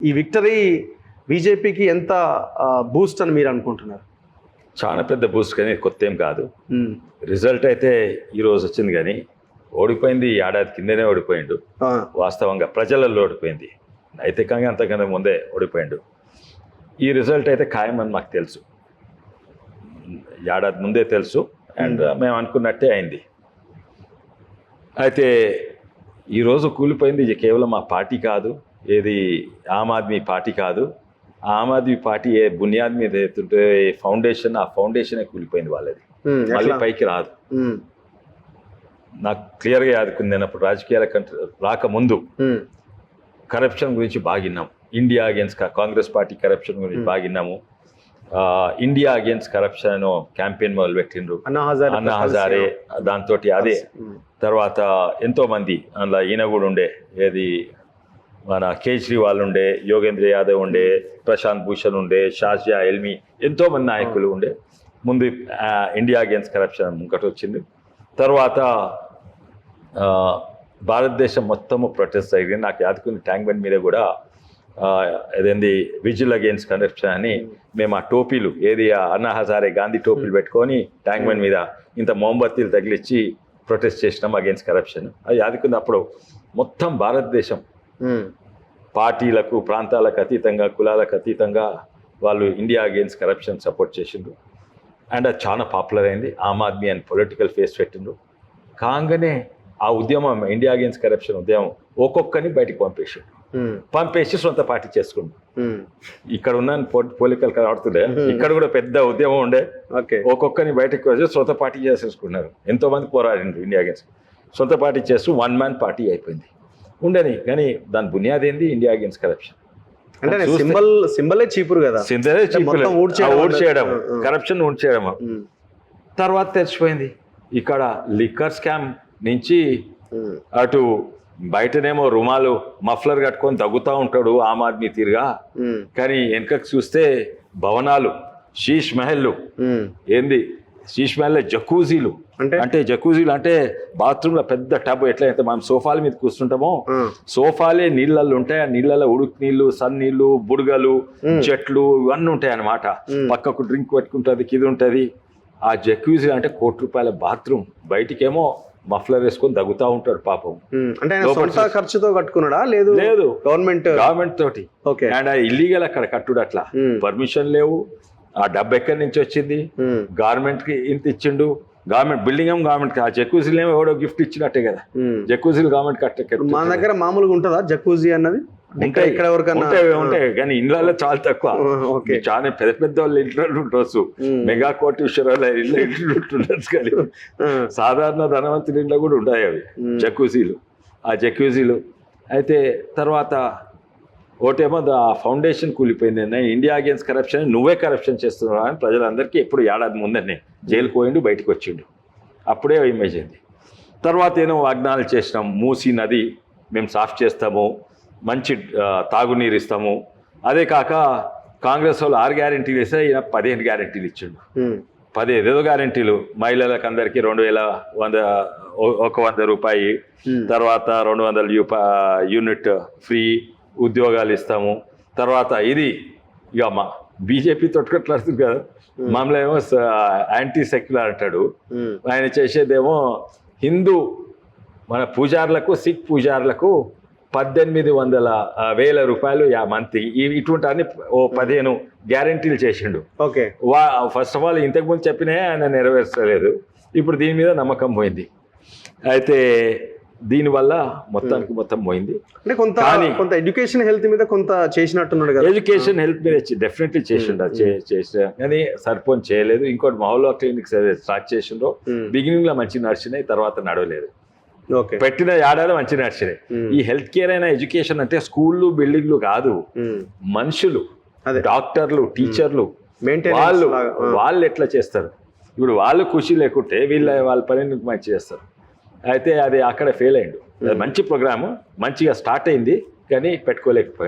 ఈ విక్టరీ బీజేపీకి ఎంత బూస్ట్ అని మీరు అనుకుంటున్నారు? చాలా పెద్ద బూస్ట్, కానీ కొత్త ఏం కాదు. రిజల్ట్ అయితే ఈరోజు వచ్చింది, కానీ ఓడిపోయింది ఏడాది కిందనే ఓడిపోయిండు. వాస్తవంగా ప్రజలలో ఓడిపోయింది, నైతికంగా అంతకన్నా ముందే ఓడిపోయిండు. ఈ రిజల్ట్ అయితే ఖాయమని మాకు తెలుసు, ఏడాది ముందే తెలుసు. అండ్ మేము అనుకున్నట్టే అయింది. అయితే ఈరోజు కూలిపోయింది ఇది కేవలం మా పార్టీ కాదు, ఏది ఆమ్ ఆద్మీ పార్టీ కాదు. ఆమ్ ఆద్మీ పార్టీ ఏ బునియాద్ మీద ఎత్తుంటే ఫౌండేషన్, ఆ ఫౌండేషనే కూలిపోయింది వాళ్ళది, మళ్ళీ పైకి రాదు. నాకు క్లియర్గా యాదుకుంది, నేను అప్పుడు రాజకీయాల రాకముందు కరప్షన్ గురించి బాగా విన్నాం. India against Congress party corruption గురించి బాగా విన్నాము. ఇండియా అగేన్స్ట్ కరప్షన్ అని క్యాంపెయిన్ మొదలుపెట్టిండ్రు అన్నా హజారే. దాంతో అదే తర్వాత ఎంతోమంది అందులో ఈయన కూడా ఉండే, ఏది మన కేజ్రీవాల్ ఉండే, యోగేంద్ర యాదవ్ ఉండే, ప్రశాంత్ భూషణ్ ఉండే, షాజియా ఎల్మి, ఎంతోమంది నాయకులు ఉండే. ముందు ఇండియా అగేన్స్ట్ కరప్షన్ ముంగట వచ్చింది. తర్వాత భారతదేశం మొత్తము ప్రొటెస్ట్ జరిగింది. నాకు యాదుకుని ట్యాంక్ బండ్ మీద కూడా అదేంది విజిల్ అగేన్స్ట్ కరప్షన్ అని మేము ఆ టోపీలు, ఏది అన్నా హజారే గాంధీ టోపీలు పెట్టుకొని ట్యాంక్ బండ్ మీద ఇంత మోంబత్తీలు తగిలిచ్చి ప్రొటెస్ట్ చేసినాం అగేన్స్ట్ కరప్షన్. అది యాదుకుంది. అప్పుడు మొత్తం భారతదేశం పార్టీలకు, ప్రాంతాలకు అతీతంగా, కులాలకు అతీతంగా వాళ్ళు ఇండియా అగేన్స్ట్ కరప్షన్ సపోర్ట్ చేసిండ్రు. అండ్ అది చాలా పాపులర్ అయింది. ఆమ్ ఆద్మీ అని పొలిటికల్ ఫేస్ పెట్టిండ్రు. కాగానే ఆ ఉద్యమం, ఇండియా అగేన్స్ట్ కరప్షన్ ఉద్యమం ఒక్కొక్కరిని బయటికి పంపేసి సొంత పార్టీ చేసుకుండు. ఇక్కడ ఉన్న పొలిటికల్ కనబడుతుండే, ఇక్కడ కూడా పెద్ద ఉద్యమం ఉండే. ఒక్కొక్కరిని బయటకు వచ్చి సొంత పార్టీ చేసేసుకున్నారు. ఎంతో మంది పోరాడిండ్రు ఇండియా అగేన్స్ట్. సొంత పార్టీ చేస్తూ వన్ మ్యాన్ పార్టీ అయిపోయింది. ఉండని, కానీ దాని బునియాది ఏంది ఇండియా అగేన్స్ట్ కరప్షన్. అంటే సింబలే చీపురు కదా, ఊడ్చేయడం, కరప్షన్ ఊడ్చేయడం. తర్వాత తెచ్చిపోయింది. ఇక్కడ లిక్కర్ స్కామ్ నుంచి అటు బయటనేమో రుమాలు మఫ్లర్ కట్టుకొని తగ్గుతూ ఉంటాడు ఆమ్ ఆద్మీ తీరుగా, కానీ వెనకకు చూస్తే భవనాలు, శీష్ మహల్లు, ఏంది శీష్ మహల్ జకూజీలు. అంటే జకూజీలు అంటే బాత్రూంలో పెద్ద టబ్, ఎట్లయితే మనం సోఫాల మీద కూర్చుంటామో సోఫాలే నీళ్ళల్లో ఉంటాయి. ఆ నీళ్ళలో ఉడుకు నీళ్లు, సన్నీళ్ళు, బుడగలు, చెట్లు ఇవన్నీ ఉంటాయి అన్నమాట. పక్కకు డ్రింక్ పెట్టుకుంటుంది, కిది ఉంటుంది. ఆ జకూజీ అంటే ₹1,00,00,000 బాత్రూమ్, బయటికేమో మఫ్లర్ వేసుకొని తగ్గుతూ ఉంటాడు పాపం. అంటే ఖర్చుతో కట్టుకున్నాడా? లేదు, గవర్నమెంట్ తోటి. అండ్ ఆ ఇల్లీగల్ అక్కడ కట్టుడు, అట్లా పర్మిషన్ లేవు. ఆ డబ్బు ఎక్కడి నుంచి వచ్చింది? గవర్నమెంట్ కి ఇంత ఇచ్చిండు. గవర్నమెంట్ బిల్డింగ్ ఏమో గవర్నమెంట్, ఆ జకూజీలు ఏమో ఎవడో గిఫ్ట్ ఇచ్చినట్టే కదా. జకూజీలు గవర్నమెంట్ కట్ట. మన దగ్గర మామూలుగా ఉంటుందా జకూజీ అన్నది? ఉంటాయి కానీ ఇండ్లలో చాలా తక్కువ. చాలా పెద్ద పెద్ద వాళ్ళు ఇంట్లో ఉండొచ్చు, మెగా కోటీశ్వరాలు ఇంట్లో ఉంటుండొచ్చు, కానీ సాధారణ ధనవంతుల ఇంట్లో కూడా ఉంటాయి అవి జకూజీలు. ఆ జకూజీలు అయితే తర్వాత ఒకటేమో ఆ ఫౌండేషన్ కూలిపోయింది. ఇండియా అగేన్స్ట్ కరప్షన్, నువ్వే కరప్షన్ చేస్తున్నావు అని ప్రజలందరికీ ఎప్పుడు ఏడాది ముందనే జైలుకు పోయిండు, బయటకు వచ్చిండు. అప్పుడే ఇమేజ్ అయింది. తర్వాత ఏమో వాగ్దానాలు చేసినాం, మూసీ నది మేము సాఫ్ చేస్తాము, మంచి తాగునీరు ఇస్తాము. అదే కాక కాంగ్రెస్ వాళ్ళు 6 గ్యారెంటీలు ఇస్తే ఈయన 15 గ్యారెంటీలు ఇచ్చిండు. 15 గ్యారెంటీలు. మహిళలకు అందరికీ 100 రూపాయి, తర్వాత 200 యూనిట్ ఫ్రీ ఉద్యోగాలు ఇస్తాము. తర్వాత ఇది ఇక మా బీజేపీ తొట్టుకొట్లాడుతుంది కదా, మామూలు ఏమో యాంటీ సెక్యులర్ అంటాడు. ఆయన చేసేదేమో హిందూ మన పూజారులకు, సిక్ పూజారులకు 18,000 రూపాయలు మంత్, ఇటువంటి అన్ని 15 గ్యారెంటీలు చేసిండు. ఫస్ట్ ఆఫ్ ఆల్ ఇంతకుముందు చెప్పినా ఆయన నెరవేర్చలేదు. ఇప్పుడు దీని మీద నమ్మకం పోయింది. అయితే దీనివల్ల మొత్తం పోయింది. అంటే కొంత ఎడ్యుకేషన్ హెల్త్ మీద కొంత చేసినట్టున్నాడు కదా. ఎడ్యుకేషన్ హెల్త్ మీద డెఫినెట్లీ చేసిన కానీ సర్పంచ్ చేయలేదు. ఇంకోటి మహల్లా క్లినిక్స్ స్టార్ట్ చేసిండ్రో బిగినింగ్ లో మంచి నడిచినాయి, తర్వాత నడవలేదు. పెట్టిన ఏడాది మంచి నడిచినాయి. ఈ హెల్త్ కేర్ అయినా ఎడ్యుకేషన్ అంటే స్కూళ్ళు, బిల్డింగ్లు కాదు, మనుషులు, డాక్టర్లు, టీచర్లు, వాళ్ళు ఎట్లా చేస్తారు? ఇప్పుడు వాళ్ళు ఖుషి లేకుంటే వాళ్ళ పని మంచి చేస్తారు. అయితే అది అక్కడ ఫెయిల్ అయ్యిండు. మంచి ప్రోగ్రాము మంచిగా స్టార్ట్ అయింది, కానీ పెట్టుకోలేకపోయింది.